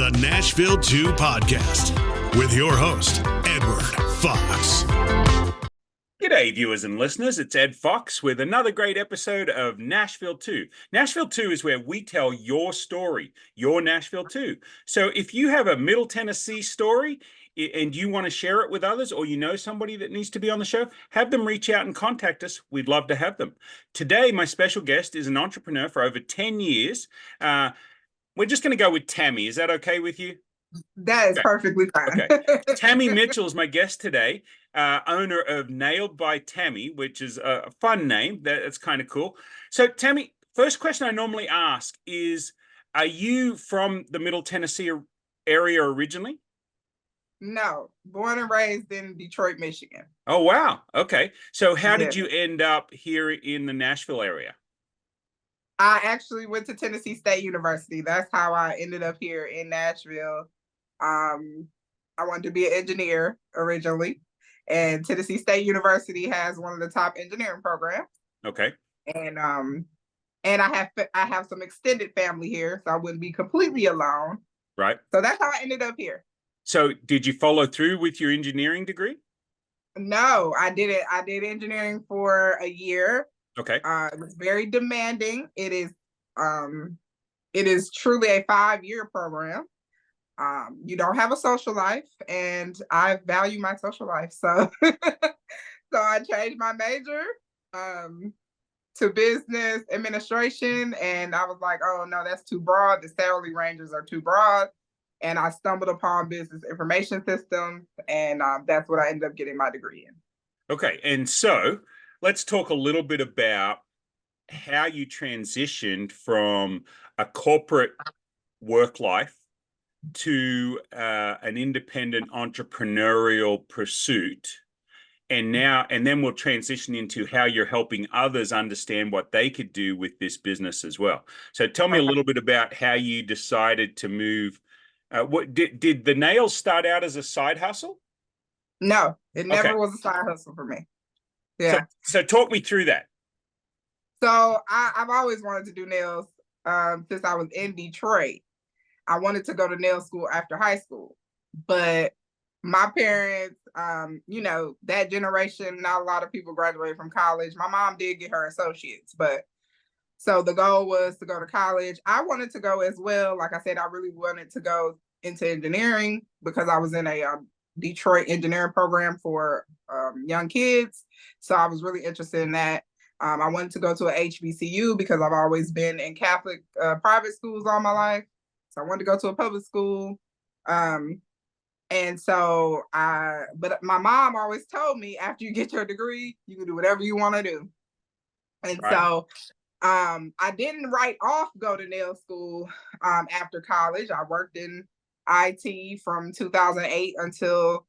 the Nashville 2 podcast with your host, Edward Fox. G'day, viewers and listeners. It's Ed Fox with another great episode of Nashville 2. Nashville 2 is where we tell your story, your Nashville 2. So if you have a Middle Tennessee story and you want to share it with others, or you know somebody that needs to be on the show, have them reach out and contact us. We'd love to have them. Today, my special guest is an entrepreneur for over 10 years. We're just going to go with Tammy. Is that okay with you? That is perfectly fine. Okay. Tammy Mitchell is my guest today, owner of Nail'd By Tammy, which is a fun name. That's kind of cool. So, Tammy, first question I normally ask is, are you from the Middle Tennessee area originally? No, born and raised in Detroit, Michigan. Oh, wow. Okay. So how did you end up here in the Nashville area? I actually went to Tennessee State University. That's how I ended up here in Nashville. I wanted to be an engineer originally, and Tennessee State University has one of the top engineering programs. Okay. And I have some extended family here, so I wouldn't be completely alone. Right. So that's how I ended up here. So did you follow through with your engineering degree? No, I didn't. I did engineering for a year. Okay. It was very demanding. It is truly a 5-year program. You don't have a social life, and I value my social life. So, so I changed my major to business administration, and I was like, oh no, that's too broad. The salary ranges are too broad. And I stumbled upon business information systems, and that's what I ended up getting my degree in. Okay, and so let's talk a little bit about how you transitioned from a corporate work life to an independent entrepreneurial pursuit. And then we'll transition into how you're helping others understand what they could do with this business as well. So tell me a little bit about how you decided to move. What did the nails start out as a side hustle? No, it never was a side hustle for me. Yeah. So talk me through that. So I've always wanted to do nails since I was in Detroit. I wanted to go to nail school after high school, but my parents, that generation, not a lot of people graduated from college. My mom did get her associates, but so the goal was to go to college. I wanted to go as well. Like I said, I really wanted to go into engineering because I was in a Detroit engineering program for young kids. So I was really interested in that. I wanted to go to a HBCU because I've always been in Catholic private schools all my life. So I wanted to go to a public school. And so but my mom always told me, after you get your degree, you can do whatever you want to do. And so I didn't write off go to nail school after college. I worked in IT from 2008 until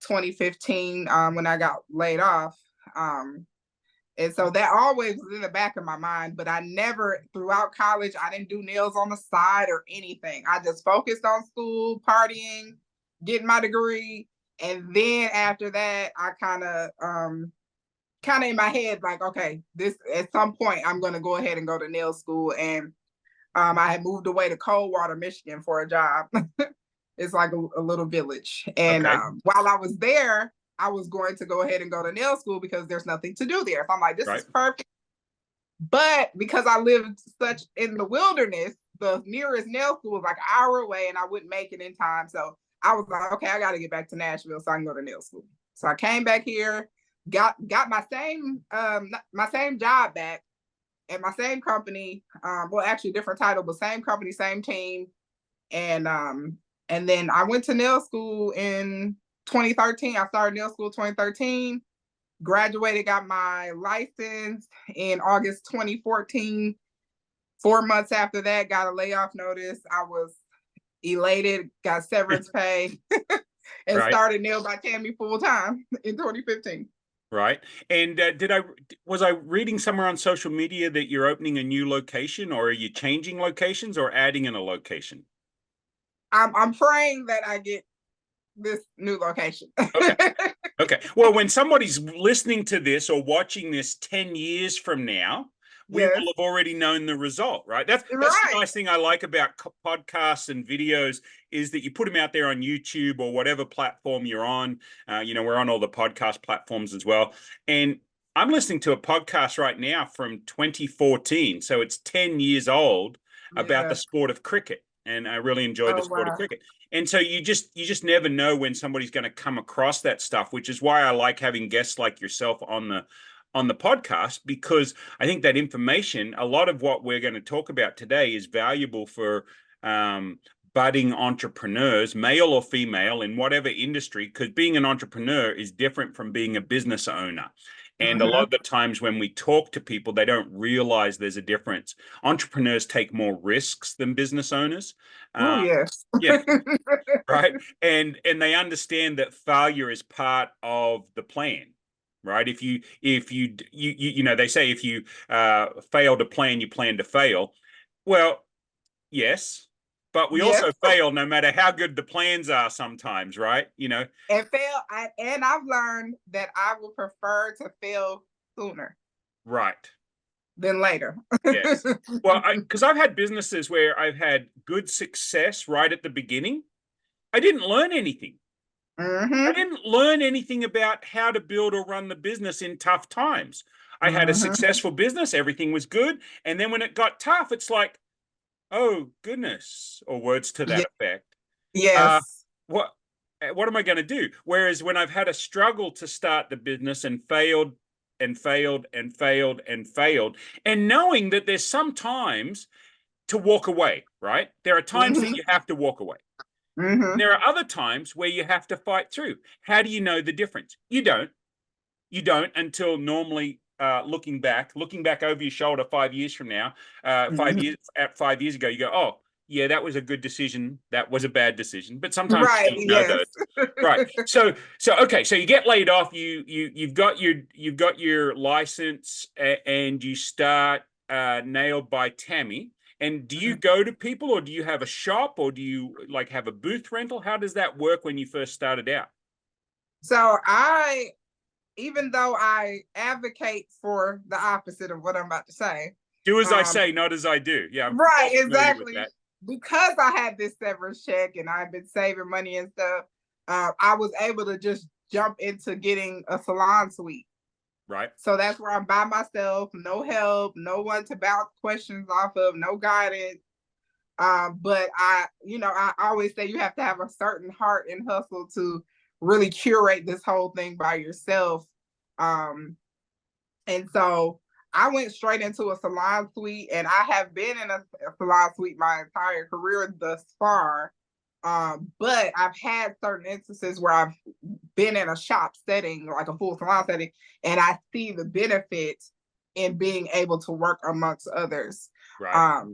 2015 when I got laid off. And so that always was in the back of my mind, but I never, throughout college, I didn't do nails on the side or anything. I just focused on school, partying, getting my degree. And then after that, I kind of in my head, like, okay, this at some point I'm going to go ahead and go to nail school. And I had moved away to Coldwater, Michigan for a job. It's like a little village. And while I was there, I was going to go ahead and go to nail school because there's nothing to do there. So I'm like, this is perfect. But because I lived such in the wilderness, the nearest nail school was like an hour away and I wouldn't make it in time. So I was like, okay, I got to get back to Nashville so I can go to nail school. So I came back here, got my same job back at my same company. Well, actually different title, but same company, same team. And then I went to nail school in 2013. I started nail school 2013, graduated, got my license in August 2014. 4 months after that, got a layoff notice. I was elated, got severance pay, and started Nail'd By Tammy full time in 2015. Right. And was I reading somewhere on social media that you're opening a new location, or are you changing locations or adding in a location? I'm praying that I get this new location. Okay. Well, when somebody's listening to this or watching this 10 years from now, we will have already known the result, right? That's the nice thing I like about podcasts and videos is that you put them out there on YouTube or whatever platform you're on. We're on all the podcast platforms as well. And I'm listening to a podcast right now from 2014. So it's 10 years old about the sport of cricket. And I really enjoy the sport of cricket. And so you just never know when somebody's going to come across that stuff, which is why I like having guests like yourself on the podcast, because I think that information, a lot of what we're going to talk about today is valuable for budding entrepreneurs, male or female, in whatever industry, because being an entrepreneur is different from being a business owner. And a lot of the times when we talk to people, they don't realize there's a difference. Entrepreneurs take more risks than business owners. Yes. Yeah. Right. And they understand that failure is part of the plan. Right. If you they say if you fail to plan, you plan to fail. Well, yes. But we also fail no matter how good the plans are sometimes, right? And and I've learned that I would prefer to fail sooner. Right. Than later. Yes. Well, because I've had businesses where I've had good success right at the beginning. I didn't learn anything. I didn't learn anything about how to build or run the business in tough times. I had a successful business. Everything was good. And then when it got tough, it's like, oh, goodness, or words to that effect. Yes. What am I going to do? Whereas when I've had a struggle to start the business and failed and failed and failed and failed, and knowing that there's some times to walk away, right? There are times that you have to walk away. There are other times where you have to fight through. How do you know the difference? You don't until normally looking back over your shoulder 5 years from now, 5 years ago, you go, oh, yeah, that was a good decision. That was a bad decision. But sometimes you don't know those. Right. So okay. So you get laid off. You've got your license and you start Nail'd By Tammy. And do you go to people, or do you have a shop, or do you have a booth rental? How does that work when you first started out? So even though I advocate for the opposite of what I'm about to say. Do as I say, not as I do. Yeah. Right, exactly. Because I had this severance check and I've been saving money and stuff, I was able to just jump into getting a salon suite. Right. So that's where I'm by myself, no help, no one to bounce questions off of, no guidance. But I always say you have to have a certain heart and hustle to really curate this whole thing by yourself. And so I went straight into a salon suite, and I have been in a salon suite my entire career thus far. But I've had certain instances where I've been in a shop setting, like a full salon setting, and I see the benefit in being able to work amongst others. Right.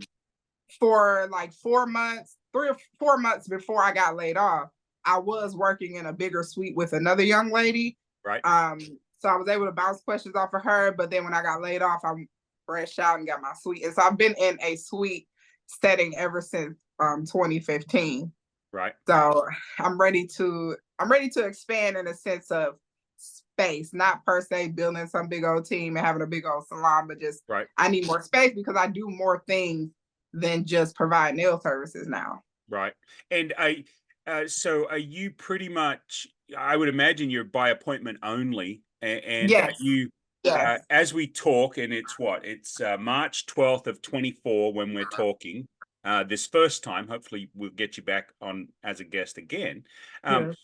For like 4 months, 3 or 4 months before I got laid off, I was working in a bigger suite with another young lady. Right. So I was able to bounce questions off of her, but then when I got laid off, I branched out and got my suite. And so I've been in a suite setting ever since 2015. Right. So I'm ready to expand in a sense of space, not per se building some big old team and having a big old salon, but just I need more space because I do more things than just provide nail services now. Right. And so are you pretty much, I would imagine you're by appointment only, and you, as we talk, and it's March 12th of 24 when we're talking, this first time. Hopefully we'll get you back on as a guest again, if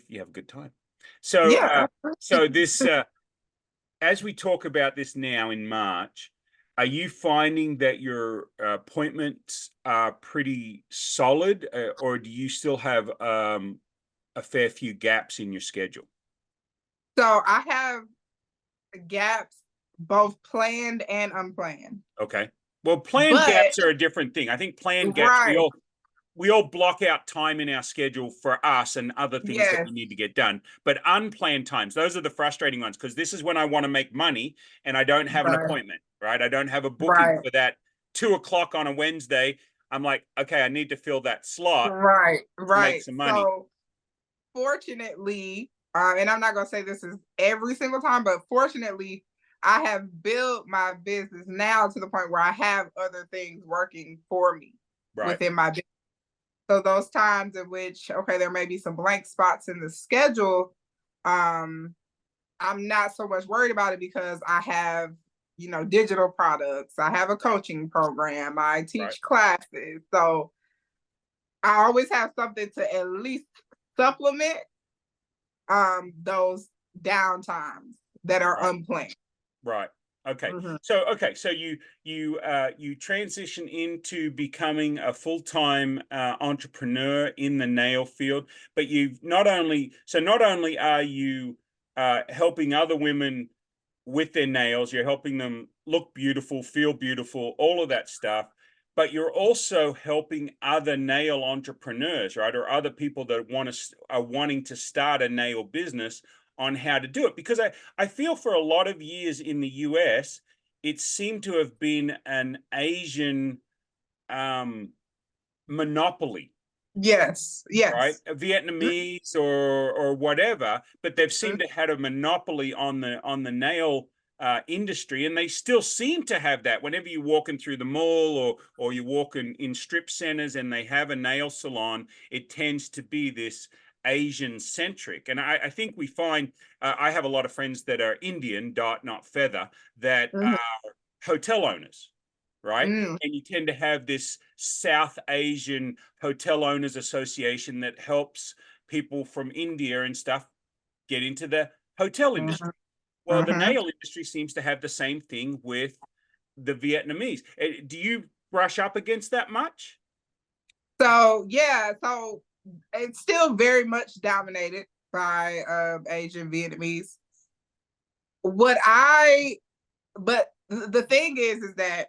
you have a good time. So so this as we talk about this now in March, are you finding that your appointments are pretty solid, or do you still have a fair few gaps in your schedule? So I have gaps, both planned and unplanned. Okay. Well, planned gaps are a different thing. I think planned gaps, we all block out time in our schedule for us and other things that we need to get done. But unplanned times, those are the frustrating ones, because this is when I want to make money and I don't have an appointment, right? I don't have a booking for that 2 o'clock on a Wednesday. I'm like, okay, I need to fill that slot. Right. Make some money. So fortunately, and I'm not going to say this is every single time, but fortunately, I have built my business now to the point where I have other things working for me within my business. So those times in which, okay, there may be some blank spots in the schedule, I'm not so much worried about it because I have, digital products. I have a coaching program. I teach classes. So I always have something to at least supplement those downtimes that are unplanned. Right. Okay. So you transition into becoming a full-time entrepreneur in the nail field, but you've not only are you helping other women with their nails, you're helping them look beautiful, feel beautiful, all of that stuff, but you're also helping other nail entrepreneurs, right? Or other people that are wanting to start a nail business on how to do it. Because I feel for a lot of years in the US, it seemed to have been an Asian monopoly. Yes. Right, a Vietnamese or whatever, but they've seemed to have a monopoly on the nail industry, and they still seem to have that. Whenever you're walking through the mall or you're walking in strip centers and they have a nail salon, it tends to be this Asian centric. And I think we find I have a lot of friends that are Indian, dot not feather, that are hotel owners. Right. And you tend to have this South Asian Hotel Owners Association that helps people from India and stuff get into the hotel industry. Well, the nail industry seems to have the same thing with the Vietnamese. Do you brush up against that much? So, yeah, so it's still very much dominated by Asian Vietnamese. But the thing is that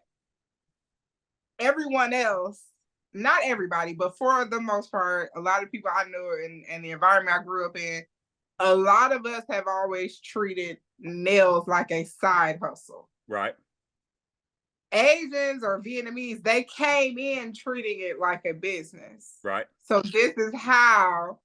everyone else, not everybody, but for the most part, a lot of people I know in the environment I grew up in, a lot of us have always treated nails like a side hustle. Right. Asians or Vietnamese, they came in treating it like a business. Right. So this is how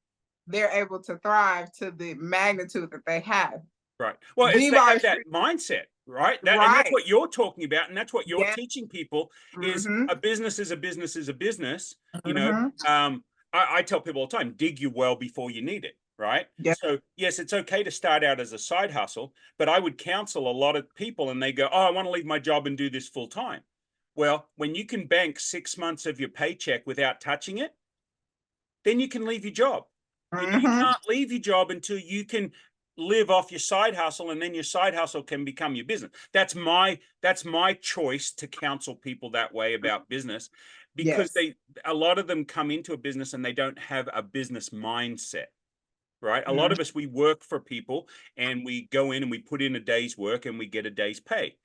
they're able to thrive to the magnitude that they have. Right. Well, they have that mindset. Right. And that's what you're talking about. And that's what you're teaching people is a business is a business is a business. I tell people all the time, dig your well before you need it. Right. So, yes, it's okay to start out as a side hustle, but I would counsel a lot of people and they go, oh, I want to leave my job and do this full time. Well, when you can bank 6 months of your paycheck without touching it, then you can leave your job. You can't leave your job until you can live off your side hustle, and then your side hustle can become your business. That's my choice to counsel people that way about business, because a lot of them come into a business and they don't have a business mindset, right? A lot of us, we work for people and we go in and we put in a day's work and we get a day's pay.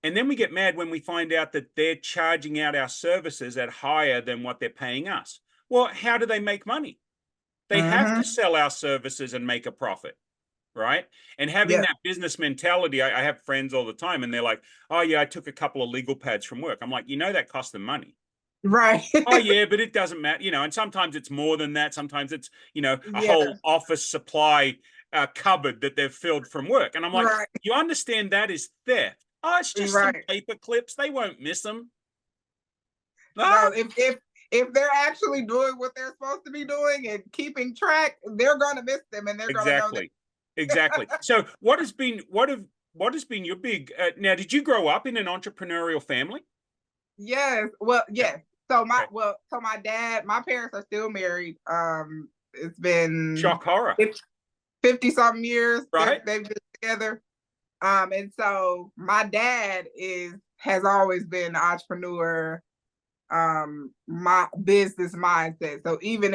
And then we get mad when we find out that they're charging out our services at higher than what they're paying us. Well, how do they make money? They have to sell our services and make a profit. Right. And having that business mentality, I have friends all the time and they're like, oh, yeah, I took a couple of legal pads from work. I'm like, that cost them money. Right. Oh, yeah, but it doesn't matter. And sometimes it's more than that. Sometimes it's, a whole office supply cupboard that they've filled from work. And I'm like, you understand that is theft. Oh, it's just some paper clips. They won't miss them. No, if they're actually doing what they're supposed to be doing and keeping track, they're going to miss them and they're going to know that. Exactly. So what has been your big now, did you grow up in an entrepreneurial family? Yes. Well, yes. So my dad, my parents are still married. It's been shock horror. 50 something years right? they've been together. And so my dad has always been an entrepreneur, my business mindset. So even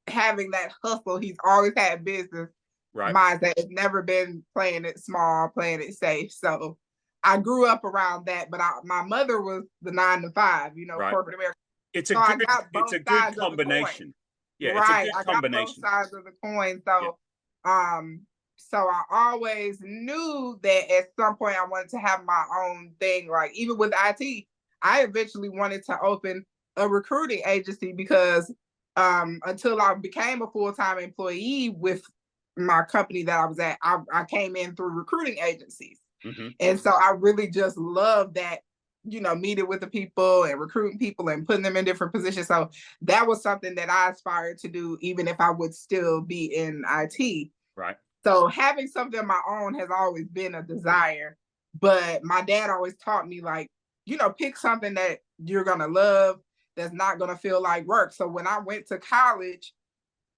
having that hustle, he's always had business mindset. It's never been playing it small, playing it safe. So I grew up around that, but my mother was the 9 to 5, corporate America. It's a good combination. Yeah, it's a good combination. I got both sides of the coin. So, so I always knew that at some point I wanted to have my own thing. Like even with IT, I eventually wanted to open a recruiting agency because until I became a full-time employee with my company that I was at, I came in through recruiting agencies. And so I really just love that, meeting with the people and recruiting people and putting them in different positions. So that was something that I aspired to do, even if I would still be in IT. Right. So having something of my own has always been a desire. But my dad always taught me, like, pick something that you're going to love, that's not going to feel like work. So when I went to college,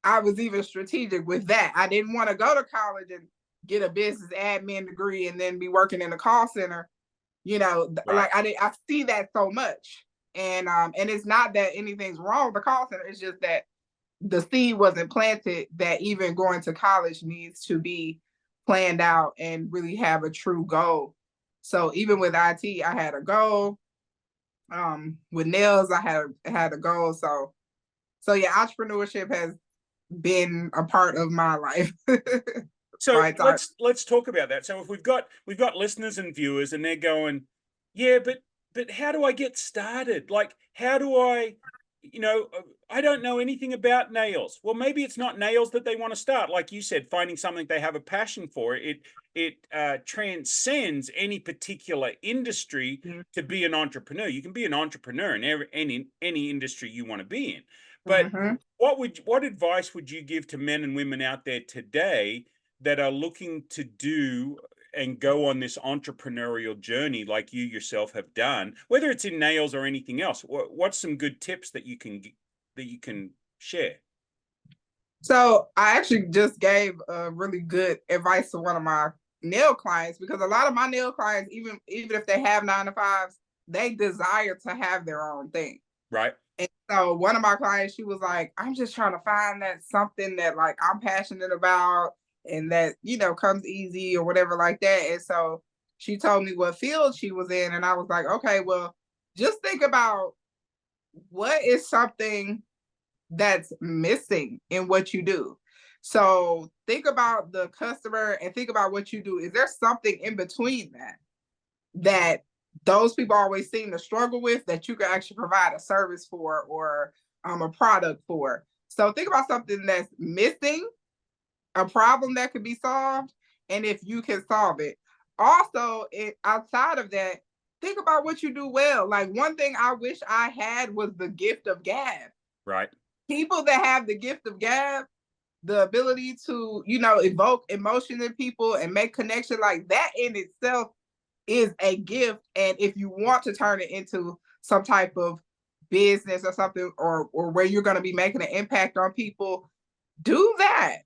I was even strategic with that. I didn't want to go to college and get a business admin degree and then be working in a call center. Like I see that so much. And it's not that anything's wrong with the call center. It's just that the seed wasn't planted that even going to college needs to be planned out and really have a true goal. So even with IT, I had a goal. With nails, I had a goal. So yeah, entrepreneurship has been a part of my life. So let's talk about that. So if we've got listeners and viewers and they're going, yeah, but how do I get started? Like, how do I, I don't know anything about nails. Well, maybe it's not nails that they want to start. Like you said, finding something they have a passion for. It transcends any particular industry to be an entrepreneur. You can be an entrepreneur in any industry you want to be in. But what advice would you give to men and women out there today that are looking to do and go on this entrepreneurial journey like you yourself have done, whether it's in nails or anything else? What's some good tips that you can share? So I actually just gave really good advice to one of my nail clients, because a lot of my nail clients, even if they have 9-to-5s, they desire to have their own thing. Right. And so one of my clients, she was like, I'm just trying to find that something that, like, I'm passionate about and that, comes easy or whatever like that. And so she told me what field she was in. And I was like, okay, well, just think about what is something that's missing in what you do. So think about the customer and think about what you do. Is there something in between that those people always seem to struggle with, that you can actually provide a service for or a product for? So think about something that's missing, a problem that could be solved, and if you can solve it. Also, outside of that, think about what you do well. Like, one thing I wish I had was the gift of gab. Right. People that have the gift of gab, the ability to, evoke emotion in people and make connection, like that in itself is a gift. And if you want to turn it into some type of business or something, or where you're going to be making an impact on people, do that.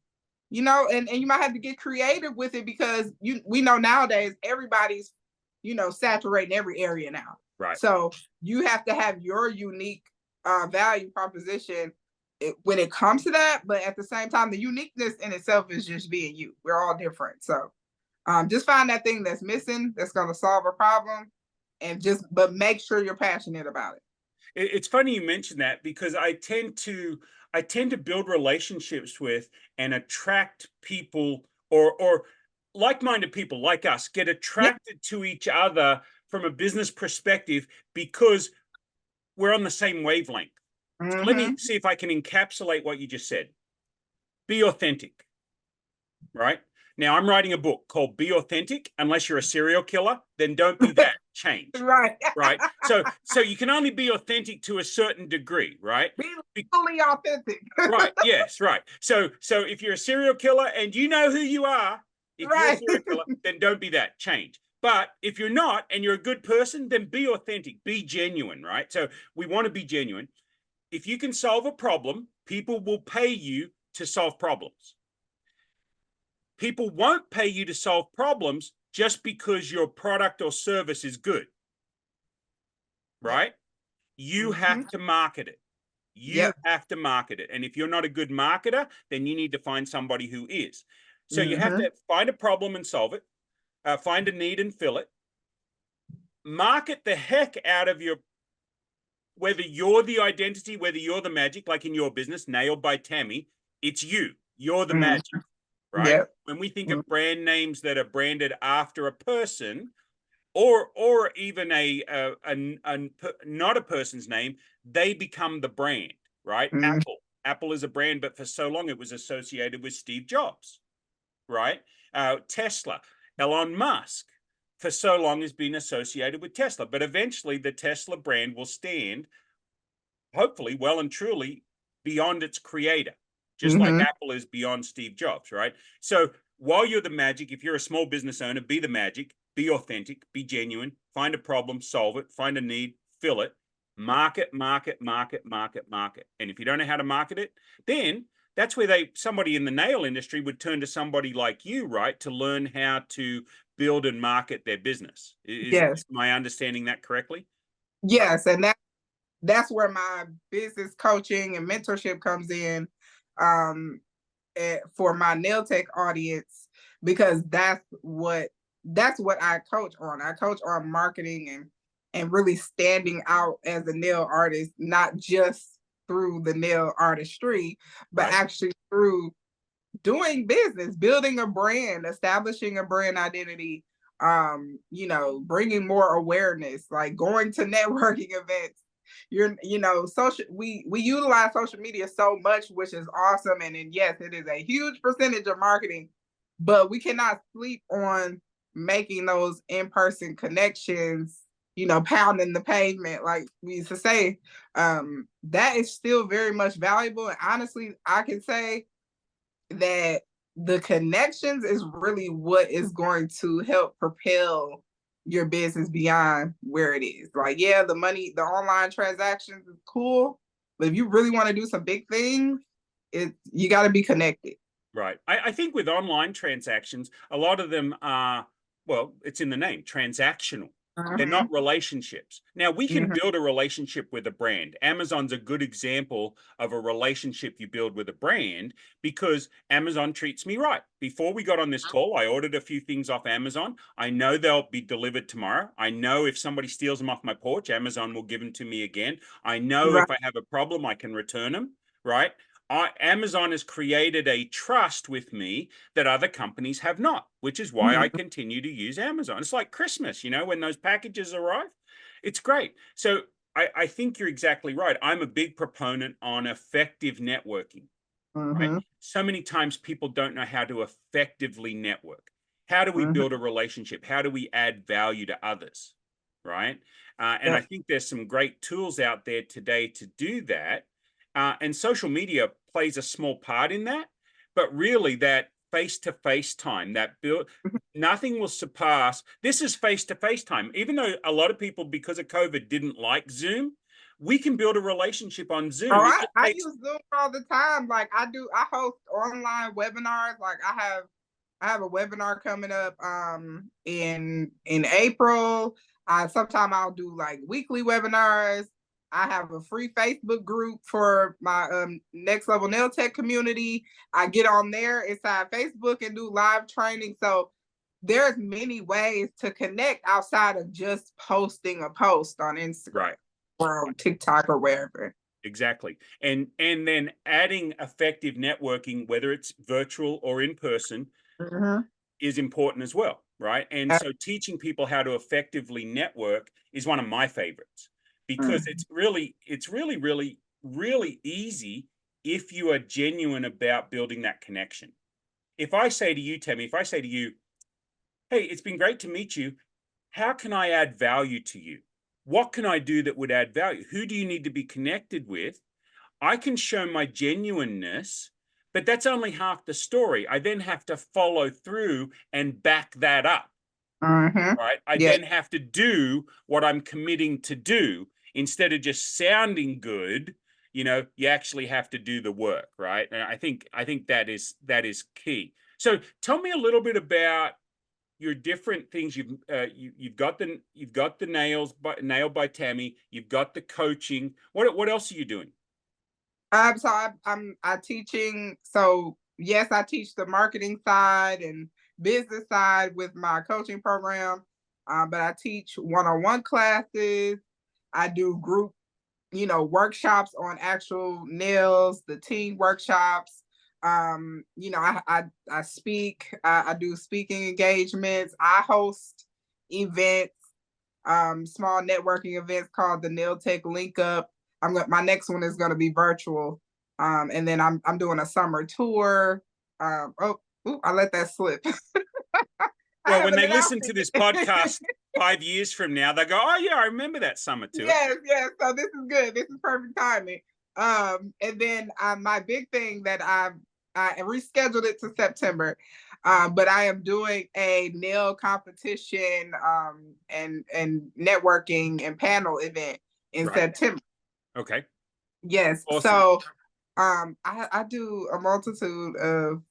And you might have to get creative with it, because we know nowadays everybody's, saturating every area now. Right. So you have to have your unique value proposition when it comes to that. But at the same time, the uniqueness in itself is just being you. We're all different. So just find that thing that's missing, that's going to solve a problem, but make sure you're passionate about it. It's funny you mentioned that, because I tend to build relationships with and attract people, or like-minded people like us get attracted to each other from a business perspective, because we're on the same wavelength. So let me see if I can encapsulate what you just said. Be authentic, right? Now, I'm writing a book called Be Authentic. Unless you're a serial killer, then don't be that. Change. Right. Right. So you can only be authentic to a certain degree, right? Be fully authentic. Right. Yes. Right. So if you're a serial killer and you know who you are, if you're a serial killer, then don't be that. Change. But if you're not and you're a good person, then be authentic, be genuine, right? So we want to be genuine. If you can solve a problem, people will pay you to solve problems. People won't pay you to solve problems just because your product or service is good, right? You have to market it. You have to market it. And if you're not a good marketer, then you need to find somebody who is. So you have to find a problem and solve it, find a need and fill it, market the heck out of your, whether you're the identity, whether you're the magic, like in your business, Nail'd By Tammy, it's you. You're the magic. Right? Yep. When we think of brand names that are branded after a person, or even not a person's name, they become the brand, right? Apple is a brand, but for so long it was associated with Steve Jobs, right? Tesla, Elon Musk, for so long has been associated with Tesla. But eventually the Tesla brand will stand, hopefully, well and truly beyond its creator, just like Apple is beyond Steve Jobs, right? So while you're the magic, if you're a small business owner, be the magic, be authentic, be genuine, find a problem, solve it, find a need, fill it, market. And if you don't know how to market it, then that's where somebody in the nail industry would turn to somebody like you, right, to learn how to build and market their business. Is my understanding that correctly? Yes, and that's where my business coaching and mentorship comes in, for my nail tech audience, because that's what I coach on. I coach on marketing and really standing out as a nail artist, not just through the nail artistry, but actually through doing business, building a brand, establishing a brand identity, bringing more awareness, like going to networking events. We utilize social media so much, which is awesome. And then, yes, it is a huge percentage of marketing, but we cannot sleep on making those in-person connections, pounding the pavement, like we used to say. That is still very much valuable. And honestly, I can say that the connections is really what is going to help propel your business beyond where it is. Like, yeah, the money, the online transactions is cool, but if you really want to do some big things, you got to be connected. Right. I think with online transactions, a lot of them are, well, it's in the name, transactional. They're not relationships. Now, we can build a relationship with a brand. Amazon's a good example of a relationship you build with a brand, because Amazon treats me right. Before we got on this call, I ordered a few things off Amazon. I know they'll be delivered tomorrow. I know if somebody steals them off my porch, Amazon will give them to me again. I know if I have a problem, I can return them, right? Amazon has created a trust with me that other companies have not, which is why I continue to use Amazon. It's like Christmas, when those packages arrive, it's great. So I think you're exactly right. I'm a big proponent on effective networking. Right? So many times people don't know how to effectively network. How do we build a relationship? How do we add value to others? Right? And I think there's some great tools out there today to do that. And social media plays a small part in that, but really that face-to-face time, nothing will surpass. This is face-to-face time. Even though a lot of people, because of COVID, didn't like Zoom, we can build a relationship on Zoom. I use Zoom all the time. Like I host online webinars. Like I have a webinar coming up in April. Sometimes I'll do like weekly webinars. I have a free Facebook group for my Next Level Nail Tech community. I get on there inside Facebook and do live training. So there's many ways to connect outside of just posting a post on Instagram or on TikTok or wherever. Exactly. And then adding effective networking, whether it's virtual or in person, is important as well, right? And so teaching people how to effectively network is one of my favorites. Because it's really easy if you are genuine about building that connection. If I say to you, Tammy, hey, it's been great to meet you. How can I add value to you? What can I do that would add value? Who do you need to be connected with? I can show my genuineness, but that's only half the story. I then have to follow through and back that up. Right? I then have to do what I'm committing to do. Instead of just sounding good, you actually have to do the work, right? And I think that is key. So tell me a little bit about your different things. You've got the Nail'd By Tammy. You've got the coaching. What else are you doing? So I'm teaching. So yes, I teach the marketing side and business side with my coaching program, but I teach one-on-one classes. I do group, workshops on actual nails, the team workshops. I speak. I do speaking engagements. I host events, small networking events called the Nail Tech Link Up. My next one is going to be virtual, and then I'm doing a summer tour. I let that slip. Well, when they listen to this podcast 5 years from now, they go, "Oh yeah, I remember that summer too." Yes, yes. So this is good. This is perfect timing. And then my big thing that I rescheduled it to September, but I am doing a nail competition and networking and panel event in September. Okay. Yes. Awesome. So I do a multitude of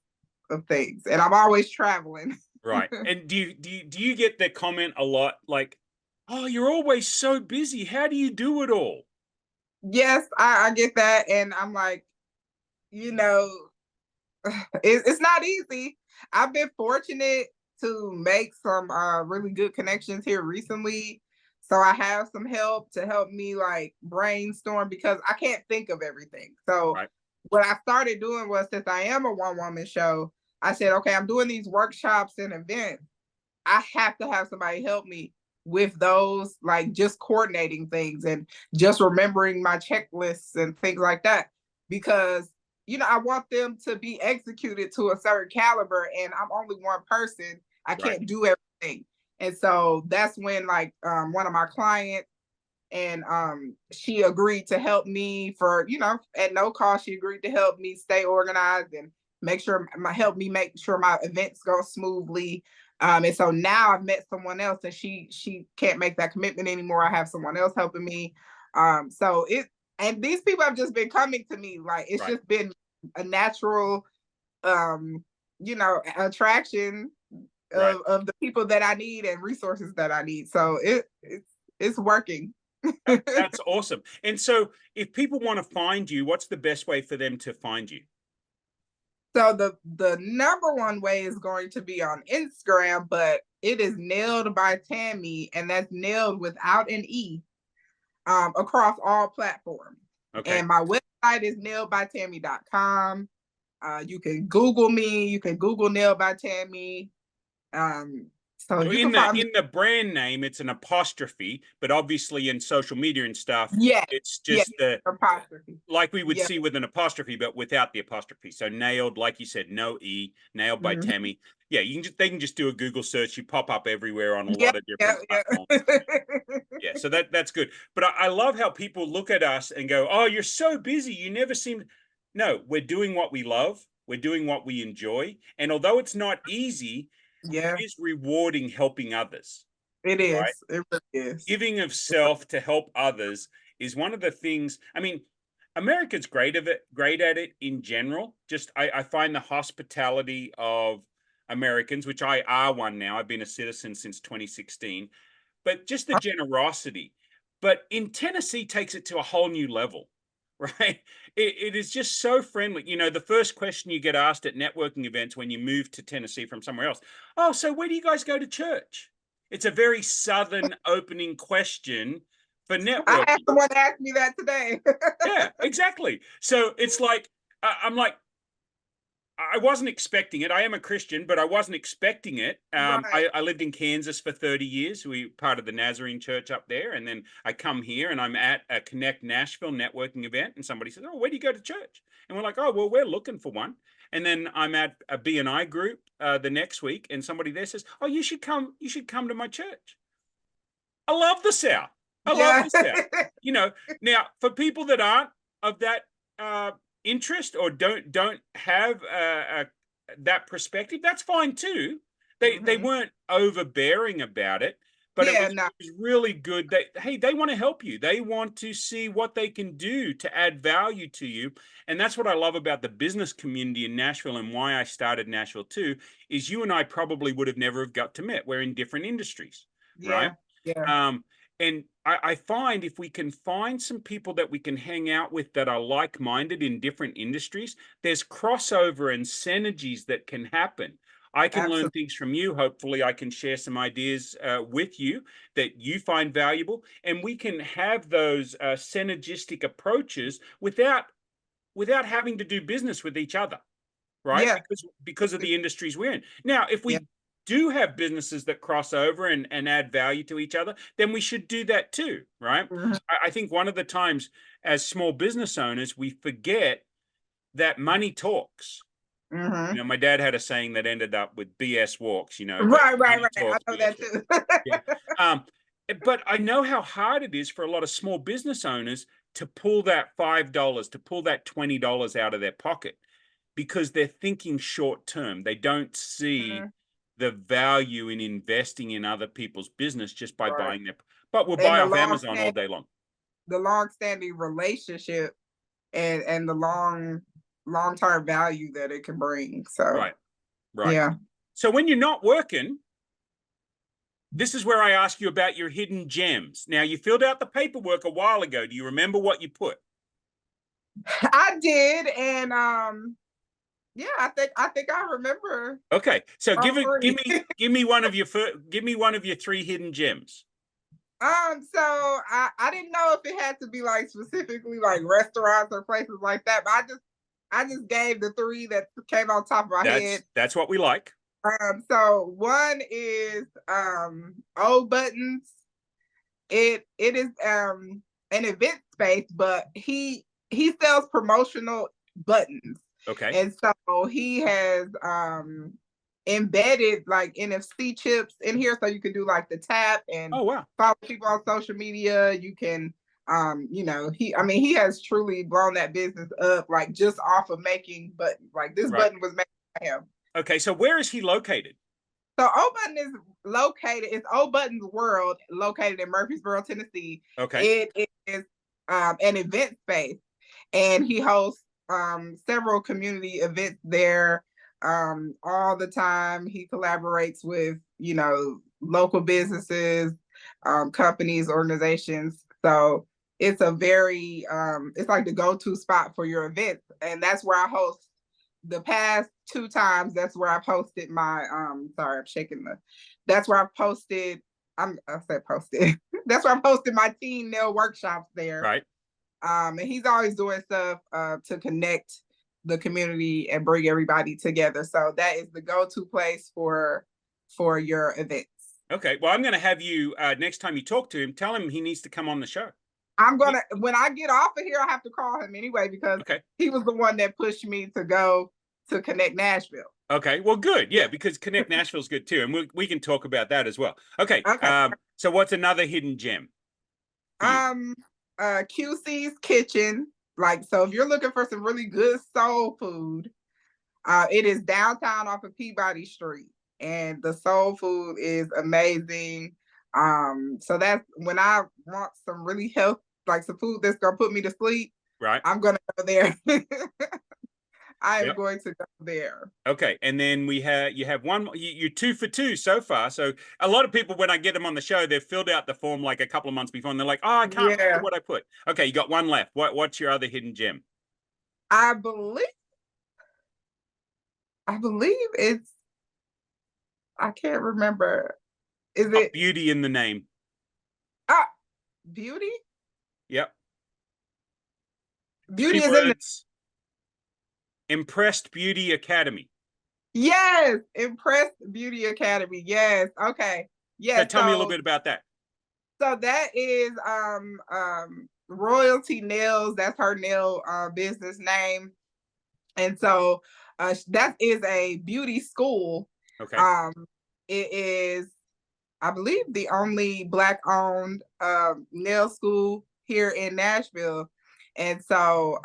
things, and I'm always traveling. Right. And do you get the comment a lot like, "Oh, you're always so busy. How do you do it all?" Yes, I get that, and I'm like, you know, it's not easy. I've been fortunate to make some really good connections here recently. So I have some help to help me like brainstorm because I can't think of everything. So what I started doing was, since I am a one-woman show, I said, okay, I'm doing these workshops and events. I have to have somebody help me with those, like just coordinating things and just remembering my checklists and things like that. Because, I want them to be executed to a certain caliber, and I'm only one person. I can't do everything. And so that's when like one of my clients, and she agreed to help me for, at no cost. She agreed to help me stay organized and help me make sure my events go smoothly. And so now I've met someone else, and she can't make that commitment anymore. I have someone else helping me. And these people have just been coming to me. Like, it's just been a natural, attraction of the people that I need and resources that I need. So it's working. That's awesome. And so if people want to find you, what's the best way for them to find you? So the number one way is going to be on Instagram, but it is Nail'd by Tammy, and that's nailed without an E, across all platforms. Okay. And my website is nailedbytammy.com. You can Google me. You can Google Nail'd by Tammy. So in the brand name, it's an apostrophe, but obviously in social media and stuff, it's just the apostrophe, like we would see with an apostrophe, but without the apostrophe. So Nail'd, like you said, no E, Nail'd by Tammy. Yeah, they can just do a Google search. You pop up everywhere on a lot of different platforms. Yeah, so that's good. But I love how people look at us and go, "Oh, you're so busy. You never seem." No, we're doing what we love. We're doing what we enjoy. And although it's not easy, it is rewarding helping others. It is. Right? It really is. Giving of self to help others is one of the things. I mean, America's great at it in general. Just I find the hospitality of Americans, which I are one now. I've been a citizen since 2016, but just the generosity. But in Tennessee takes it to a whole new level. Right. It is just so friendly. The first question you get asked at networking events when you move to Tennessee from somewhere else, "Oh, so where do you guys go to church?" It's a very Southern opening question for networking. I had someone ask me that today. Yeah, exactly. So it's like, I'm like, I wasn't expecting it. I am a Christian, but I wasn't expecting it. I lived in Kansas for 30 years. We part of the Nazarene church up there. And then I come here and I'm at a Connect Nashville networking event. And somebody says, "Oh, where do you go to church?" And we're like, "Oh, well, we're looking for one." And then I'm at a B&I group the next week. And somebody there says, "Oh, you should come to my church." I love the South. I love the South. Now for people that aren't of that interest or don't have that perspective, that's fine too. They weren't overbearing about it, but it was really good that, hey, they want to help you. They want to see what they can do to add value to you. And that's what I love about the business community in Nashville, and why I started Nashville too, is you and I probably would have never have got to meet. We're in different industries, right? And I find if we can find some people that we can hang out with that are like-minded in different industries, there's crossover and synergies that can happen. I can learn things from you. Hopefully, I can share some ideas with you that you find valuable, and we can have those synergistic approaches without having to do business with each other, right? Yeah. Because of the industries we're in. Now, if we do have businesses that cross over and add value to each other, then we should do that too, right? I think one of the times as small business owners, we forget that money talks. Mm-hmm. You know, my dad had a saying that ended up with BS walks, you know. Right. Money I talks, know BS that walks. too. Yeah. But I know how hard it is for a lot of small business owners to pull that $5, to pull that $20 out of their pocket, because they're thinking short term. They don't see Mhm. the value in investing in other people's business just by Right. buying their, but we'll And buy off Amazon all day long. the long-standing relationship and the long-term value that it can bring. So Right. yeah. So when you're not working, this is where I ask you about your hidden gems. Now, you filled out the paperwork a while ago. Do you remember what you put? I did, and yeah, I think I remember. Okay, so give Already. me one of your three hidden gems. So I didn't know if it had to be like specifically like restaurants or places like that, but I just gave the three that came on top of my head. That's what we like. So one is OButtonz. It is an event space, but he sells promotional buttons. Okay. And so he has embedded like NFC chips in here, so you can do like the tap and Oh wow. follow people on social media. You can you know, he has truly blown that business up, like just off of making buttons. Like this button was made by him. Okay, so where is he located? So it's OButtonz World, located in Murfreesboro, Tennessee. Okay. It is an event space, and he hosts several community events there all the time. He collaborates with, you know, local businesses, companies, organizations. So it's a very it's like the go-to spot for your events, and that's where I host. The past 2 times, that's where I've hosted my sorry, I'm shaking that's where I've posted I said posted. That's where I've hosted my teen nail workshops there. Right. And he's always doing stuff to connect the community and bring everybody together. So that is the go-to place for your events. Okay. Well, I'm going to have you next time you talk to him, tell him he needs to come on the show. When I get off of here, I have to call him anyway, because he was the one that pushed me to go to Connect Nashville. Okay, well, good. Yeah, because Connect Nashville is good too, and we can talk about that as well. Okay. So what's another hidden gem? QC's Kitchen. Like, so if you're looking for some really good soul food, it is downtown off of Peabody Street, and the soul food is amazing. So that's when I want some really health, like some food that's gonna put me to sleep. Right. I'm gonna go there. I am going to go there. Okay, and then you have one. You're 2 for 2 so far. So a lot of people, when I get them on the show, they've filled out the form like a couple of months before, and they're like, "Oh, I can't remember what I put." Okay, you got one left. What's your other hidden gem? I believe it's. I can't remember. Is it beauty in the name? Beauty? Yep. Beauty is in the Empressed Beauty Academy. Yes, Empressed Beauty Academy. Yes. Okay. Yes. So tell me a little bit about that. So that is Royalty Nails. That's her nail business name. And so that is a beauty school. Okay. It is, I believe, the only Black-owned nail school here in Nashville. And so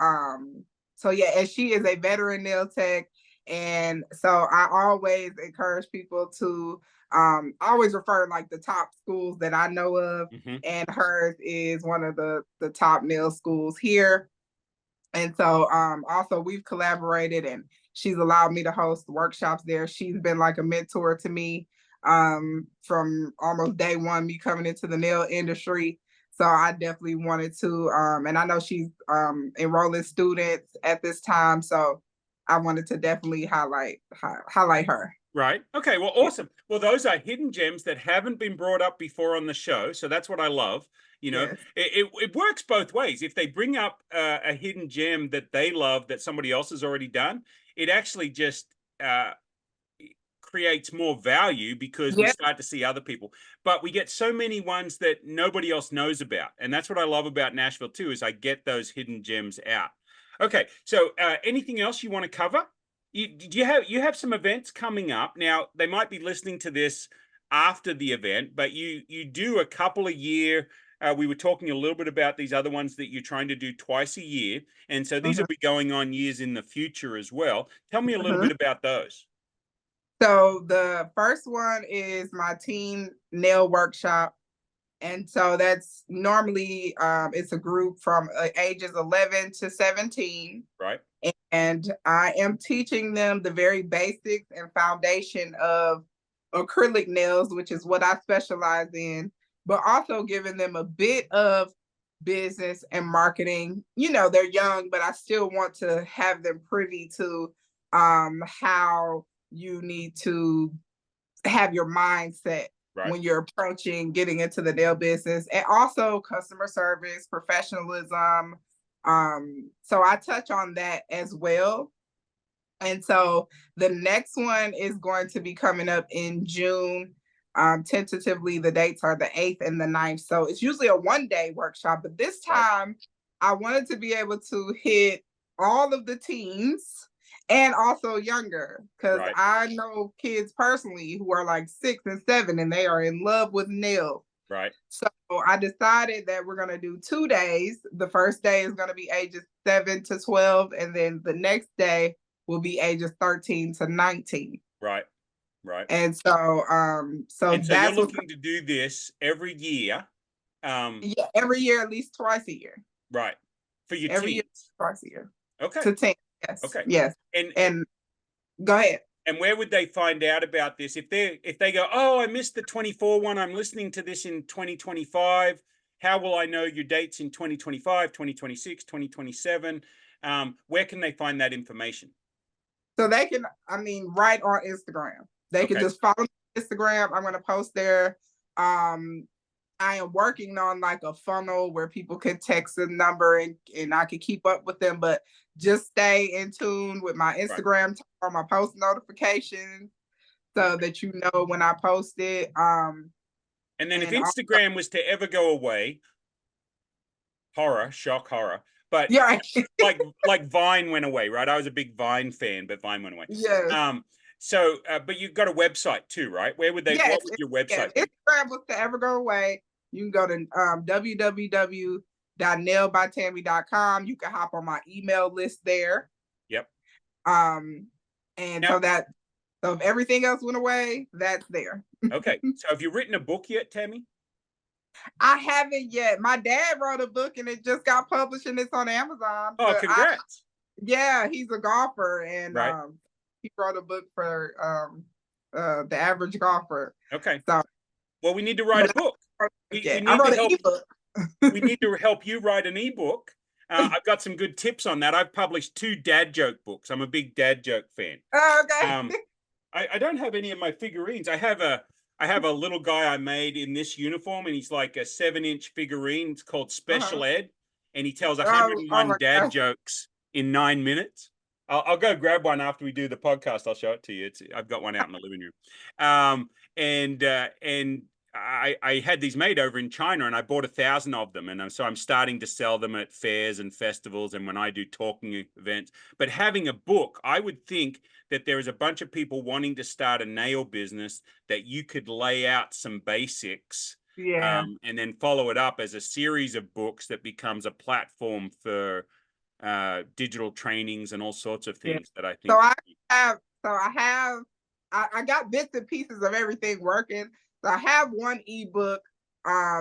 yeah, and she is a veteran nail tech. And so I always encourage people to always refer like the top schools that I know of. And hers is one of the top nail schools here. And so also we've collaborated, and she's allowed me to host workshops there. She's been like a mentor to me from almost day one, me coming into the nail industry. So I definitely wanted to, and I know she's enrolling students at this time. So I wanted to definitely highlight her. Right. Okay. Well, awesome. Well, those are hidden gems that haven't been brought up before on the show. So that's what I love. You know, it works both ways. If they bring up a hidden gem that they love that somebody else has already done, it actually just creates more value, because we start to see other people. But we get so many ones that nobody else knows about. And that's what I love about Nashville too, is I get those hidden gems out. Okay. So anything else you want to cover? You have some events coming up now. They might be listening to this after the event, but you do a couple a year. We were talking a little bit about these other ones that you're trying to do twice a year, and so these will be going on years in the future as well. Tell me a little bit about those. So the first one is my teen nail workshop. And so that's normally, it's a group from ages 11 to 17. Right. And I am teaching them the very basics and foundation of acrylic nails, which is what I specialize in, but also giving them a bit of business and marketing. You know, they're young, but I still want to have them privy to how you need to have your mindset when you're approaching getting into the nail business, and also customer service, professionalism. So I touch on that as well. And so the next one is going to be coming up in June. Tentatively, the dates are the 8th and the 9th. So it's usually a one-day workshop, but this time I wanted to be able to hit all of the teens and also younger, because I know kids personally who are like 6 and 7 and they are in love with nails. Right. So I decided that we're going to do 2 days. The first day is going to be ages 7 to 12, and then the next day will be ages 13 to 19. Right. Right. And so so you're looking to do this every year. Yeah, every year, at least twice a year. Right. For your every teens. year, twice a year. Okay. To 10. Yes. Okay. Yes. And go ahead. And where would they find out about this? If they go, oh, I missed the 24 one, I'm listening to this in 2025. How will I know your dates in 2025, 2026, 2027? Where can they find that information? So they can, right on Instagram. They can just follow me on Instagram. I'm going to post there. I am working on like a funnel where people can text a number and I can keep up with them, but just stay in tune with my Instagram or my post notifications so that you know when I post it. And then if Instagram was to ever go away, shock horror, but like Vine went away, right? I was a big Vine fan, but Vine went away. Yes. So, but you've got a website too, right? Where would they, what would your website be? If Instagram was to ever go away, you can go to www.nail'dbytammy.com. You can hop on my email list there. Yep. And so if everything else went away, that's there. Okay. So have you written a book yet, Tammy? I haven't yet. My dad wrote a book and it just got published and it's on Amazon. Oh, congrats. He's a golfer and he wrote a book for the average golfer. Okay. So, well, we need to write a book. We need to help you write an ebook. I've got some good tips on that. I've published 2 dad joke books. I'm a big dad joke fan. Oh, okay. I don't have any of my figurines. I have a little guy I made in this uniform, and he's like a 7-inch figurine. It's called Special Ed, and he tells 101 dad jokes in 9 minutes. I'll go grab one after we do the podcast. I'll show it to you. I've got one out in the living room. And I had these made over in China, and I bought 1,000 of them. And so I'm starting to sell them at fairs and festivals and when I do talking events. But having a book, I would think that there is a bunch of people wanting to start a nail business that you could lay out some basics. Yeah. And then follow it up as a series of books that becomes a platform for digital trainings and all sorts of things that I think. I got bits and pieces of everything working. So I have one ebook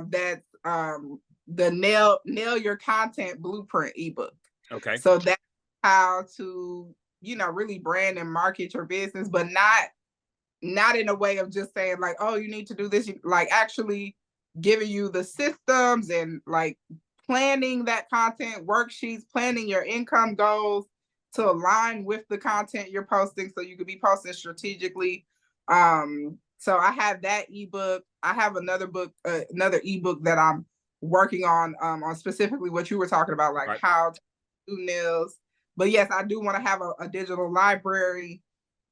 that's the nail your content blueprint ebook. Okay. So that's how to, really brand and market your business, but not in a way of just saying like, oh, you need to do this, like actually giving you the systems and like planning that content, worksheets, planning your income goals to align with the content you're posting so you could be posting strategically. So I have that ebook. I have another book, another ebook that I'm working on specifically what you were talking about, like how to do nails. But yes, I do want to have a digital library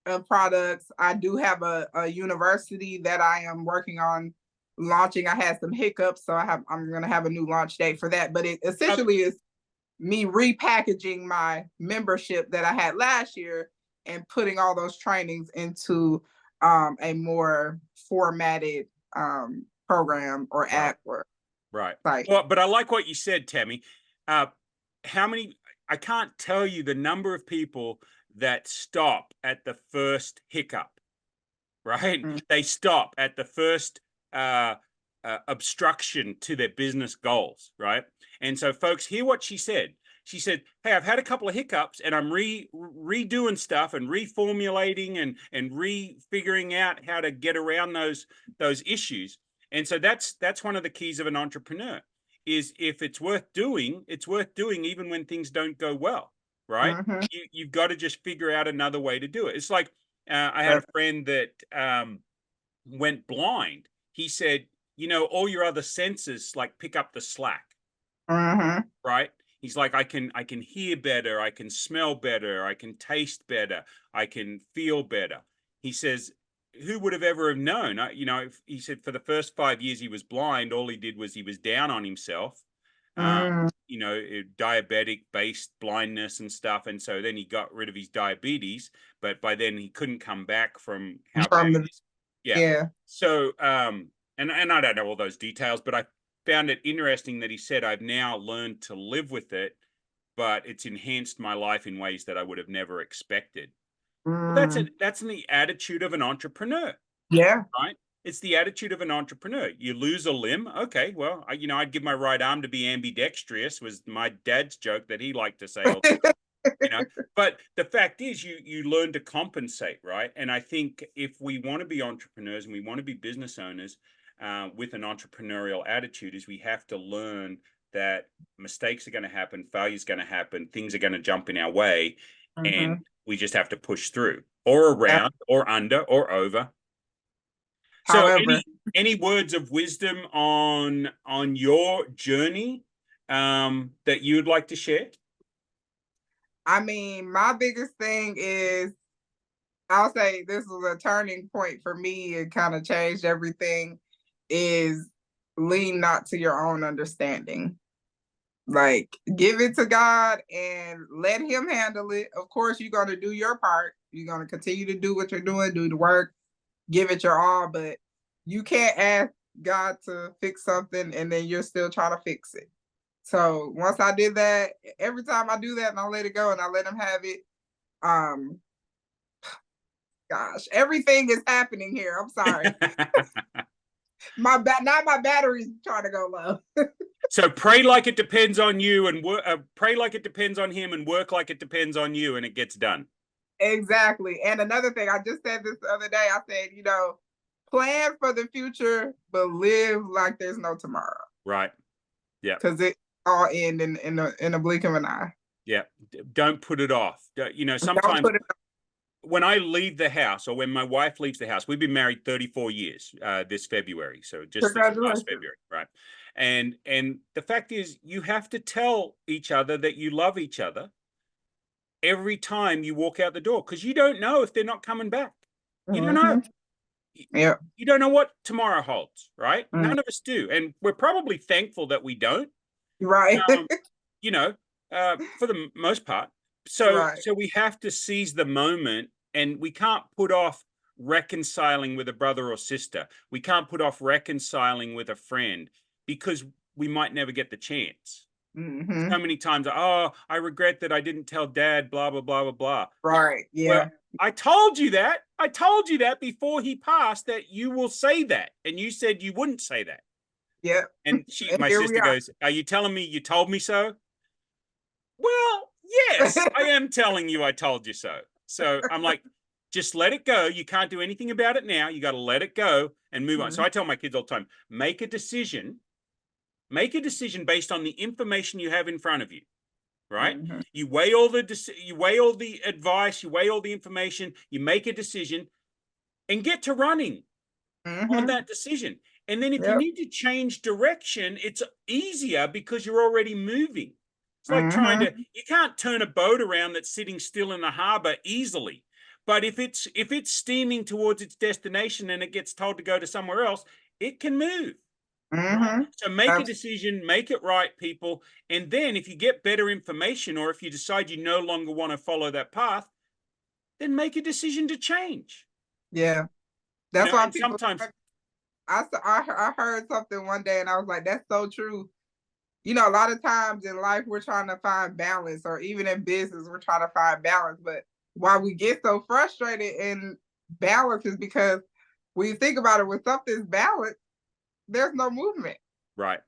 of products. I do have a university that I am working on launching. I had some hiccups, so I'm going to have a new launch date for that. But it essentially is me repackaging my membership that I had last year and putting all those trainings into a more formatted program or app or site. Well, but I like what you said, Tammy. I can't tell you the number of people that stop at the first hiccup, right? They stop at the first obstruction to their business goals, right? And so folks, hear what she said. She said, hey, I've had a couple of hiccups and I'm redoing stuff and reformulating and refiguring out how to get around those issues. And so that's one of the keys of an entrepreneur is if it's worth doing even when things don't go well, right? You've got to just figure out another way to do it. It's like I had a friend that went blind. He said, all your other senses like pick up the slack, right? He's like, I can hear better, I can smell better, I can taste better, I can feel better. He says, who would have ever have known? He said for the first 5 years he was blind, all he did was he was down on himself, diabetic-based blindness and stuff. And so then he got rid of his diabetes, but by then he couldn't come back from how bad it is. Yeah. So, and I don't know all those details, but I found it interesting that he said, I've now learned to live with it, but it's enhanced my life in ways that I would have never expected. Well, that's the attitude of an entrepreneur. Yeah. Right. It's the attitude of an entrepreneur. You lose a limb. Okay. Well, I'd give my right arm to be ambidextrous was my dad's joke that he liked to say all the time. But the fact is you learn to compensate. Right. And I think if we want to be entrepreneurs and we want to be business owners with an entrepreneurial attitude is we have to learn that mistakes are going to happen. Failure is going to happen. Things are going to jump in our way. And we just have to push through or around or under or over. So However, any words of wisdom on your journey that you would like to share? I mean, my biggest thing is, I'll say this was a turning point for me. It kind of changed everything, is lean not to your own understanding. Like, give it to God and let him handle it. Of course, you're going to do your part. You're going to continue to do what you're doing, do the work, give it your all, but you can't ask God to fix something and then you're still trying to fix it. So once I did that, every time I do that and I let it go and I let him have it, gosh, everything is happening here. I'm sorry. Now my battery's trying to go low. So pray like it depends on you and pray like it depends on him and work like it depends on you and it gets done. Exactly. And another thing, I just said this the other day, I said, plan for the future, but live like there's no tomorrow. Right. Yeah. Because it all end in a blink of an eye. Yeah. Don't put it off. Sometimes when I leave the house or when my wife leaves the house, we've been married 34 years this February. So just last February, right? And the fact is, you have to tell each other that you love each other every time you walk out the door, because you don't know if they're not coming back. You don't know. Yeah. You don't know what tomorrow holds, right? None of us do. And we're probably thankful that we don't. Right. For the most part. So we have to seize the moment, and we can't put off reconciling with a brother or sister. We can't put off reconciling with a friend because we might never get the chance. So many times, I regret that I didn't tell Dad, blah, blah, blah, blah, blah. Right. Yeah. Well, I told you that. I told you that before he passed, that you will say that. And you said you wouldn't say that. Yeah. And my sister goes, are you telling me you told me so? Well, yes, I am telling you I told you so. So I'm like, just let it go. You can't do anything about it now. You got to let it go and move on. So I tell my kids all the time, make a decision based on the information you have in front of you, right? You weigh all the advice, you weigh all the information, you make a decision and get to running on that decision. And then if you need to change direction, it's easier because you're already moving. It's like you can't turn a boat around that's sitting still in the harbor easily. But if it's steaming towards its destination and it gets told to go to somewhere else, it can move. Right? So make a decision, make it right, people. And then if you get better information or if you decide you no longer want to follow that path, then make a decision to change. Yeah. That's why people, sometimes I heard something one day and I was like, that's so true. You know, a lot of times in life, we're trying to find balance, or even in business, we're trying to find balance. But why we get so frustrated in balance is because when you think about it, when something's balanced, there's no movement. Right.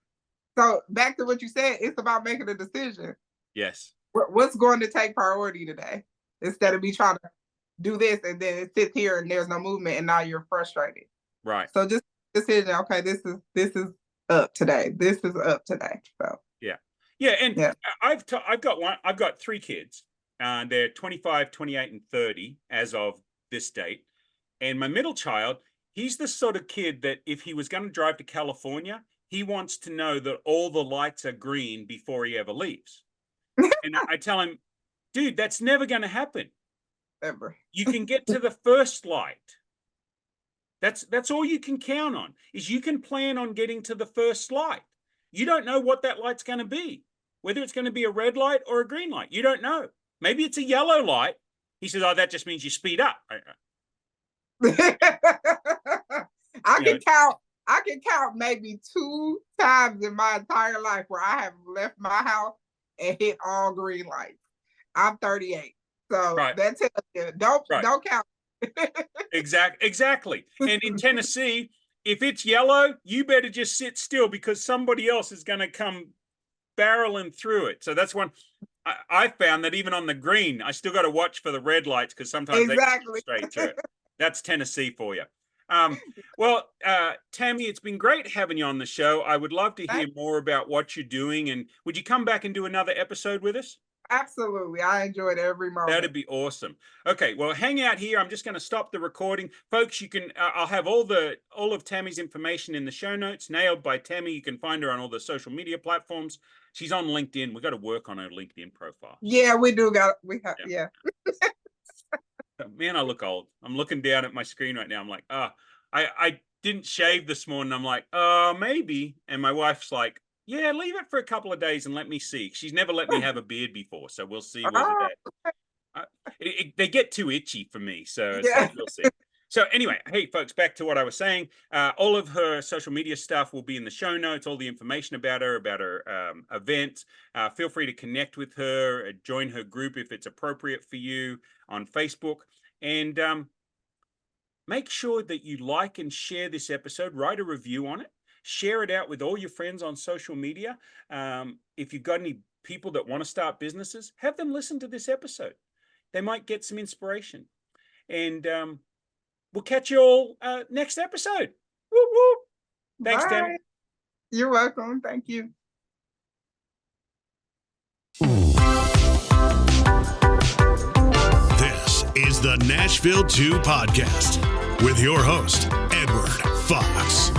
So back to what you said, it's about making a decision. Yes. What's going to take priority today? Instead of me trying to do this and then it sits here and there's no movement and now you're frustrated. Right. So just decision, okay, this is up today. This is up today. So yeah, and I've got 3 kids. They're 25, 28, and 30 as of this date. And my middle child, he's the sort of kid that if he was going to drive to California, he wants to know that all the lights are green before he ever leaves. And I tell him, dude, that's never going to happen. Ever. You can get to the first light. That's all you can count on, is you can plan on getting to the first light. You don't know what that light's going to be, whether it's going to be a red light or a green light. You don't know. Maybe it's a yellow light. He says, oh, that just means you speed up. I can count maybe 2 times in my entire life where I have left my house and hit all green lights. I'm 38. So that tells you, don't count. Exactly. And in Tennessee, if it's yellow, you better just sit still because somebody else is going to come barreling through it. So that's one. I found that even on the green, I still got to watch for the red lights because sometimes they go straight through it. That's Tennessee for you. Well, Tammy, it's been great having you on the show. I would love to hear more about what you're doing. And would you come back and do another episode with us? Absolutely. I enjoyed every moment. That'd be awesome. Okay, well, hang out here. I'm just going to stop the recording. Folks, you can, I'll have all of Tammy's information in the show notes. Nail'd by Tammy. You can find her on all the social media platforms. She's on LinkedIn. We've got to work on her LinkedIn profile. Yeah, we do. Yeah. Man, I look old. I'm looking down at my screen right now. I'm like, I didn't shave this morning. I'm like, maybe. And my wife's like, yeah, leave it for a couple of days and let me see. She's never let me have a beard before, so we'll see whether that. They get too itchy for me, so we'll see. So anyway, hey, folks, back to what I was saying. All of her social media stuff will be in the show notes, all the information about her events. Feel free to connect with her, join her group if it's appropriate for you on Facebook. And make sure that you like and share this episode, write a review on it. Share it out with all your friends on social media. If you've got any people that want to start businesses, have them listen to this episode. They might get some inspiration. And we'll catch you all next episode. Woo, woo. Thanks, Tammy. You're welcome. Thank you. This is the Nashville 2 podcast with your host, Edward Fox.